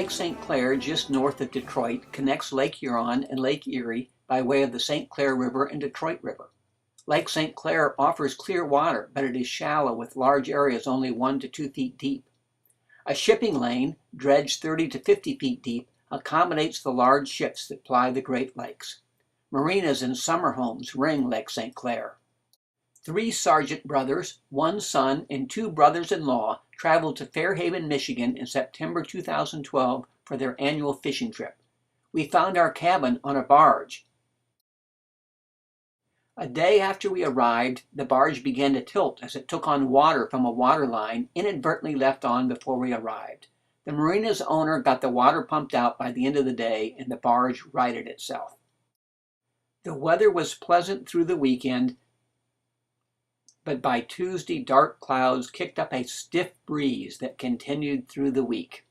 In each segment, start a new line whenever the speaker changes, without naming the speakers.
Lake St. Clair, just north of Detroit, connects Lake Huron and Lake Erie by way of the St. Clair River and Detroit River. Lake St. Clair offers clear water, but it is shallow with large areas only 1 to 2 feet deep. A shipping lane, dredged 30 to 50 feet deep, accommodates the large ships that ply the Great Lakes. Marinas and summer homes ring Lake St. Clair. 3 Sargent brothers, 1 son, and 2 brothers-in-law traveled to Fairhaven, Michigan in September 2012 for their annual fishing trip. We found our cabin on a barge. A day after we arrived, the barge began to tilt as it took on water from a water line inadvertently left on before we arrived. The marina's owner got the water pumped out by the end of the day, and the barge righted itself. The weather was pleasant through the weekend, but by Tuesday, dark clouds kicked up a stiff breeze that continued through the week.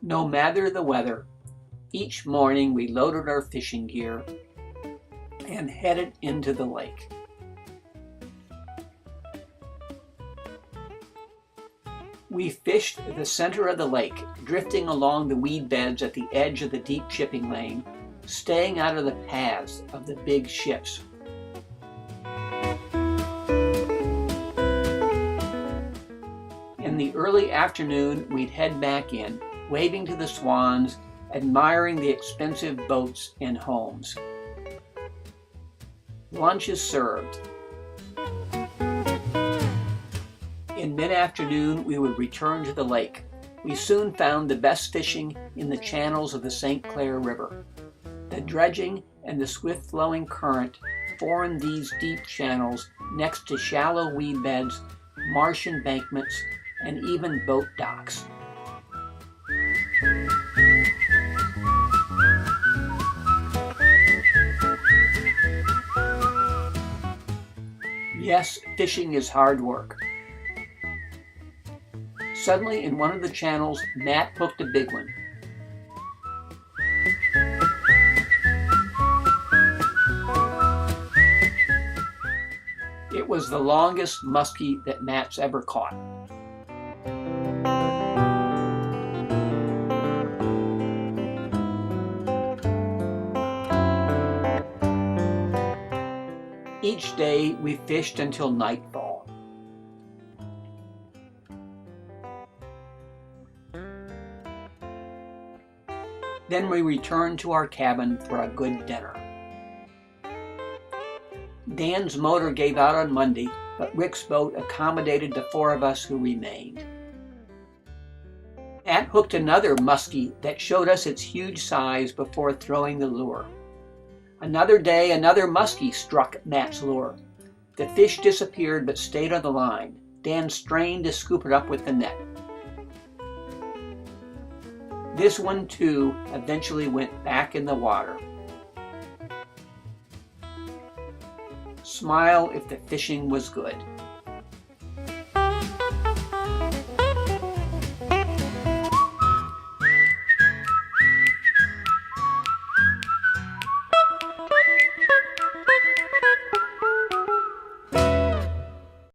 No matter the weather, each morning we loaded our fishing gear and headed into the lake. We fished the center of the lake, drifting along the weed beds at the edge of the deep shipping lane, staying out of the paths of the big ships. In the early afternoon, we'd head back in, waving to the swans, admiring the expensive boats and homes. Lunch is served. In mid-afternoon, we would return to the lake. We soon found the best fishing in the channels of the St. Clair River. The dredging and the swift-flowing current formed these deep channels next to shallow weed beds, marsh embankments, and even boat docks. Yes, fishing is hard work. Suddenly, in one of the channels, Matt hooked a big one. It was the longest muskie that Matt's ever caught. Each day, we fished until nightfall. Then we returned to our cabin for a good dinner. Dan's motor gave out on Monday, but Rick's boat accommodated the 4 of us who remained. Matt hooked another muskie that showed us its huge size before throwing the lure. Another day, another muskie struck Matt's lure. The fish disappeared but stayed on the line. Dan strained to scoop it up with the net. This one, too, eventually went back in the water. Smile if the fishing was good.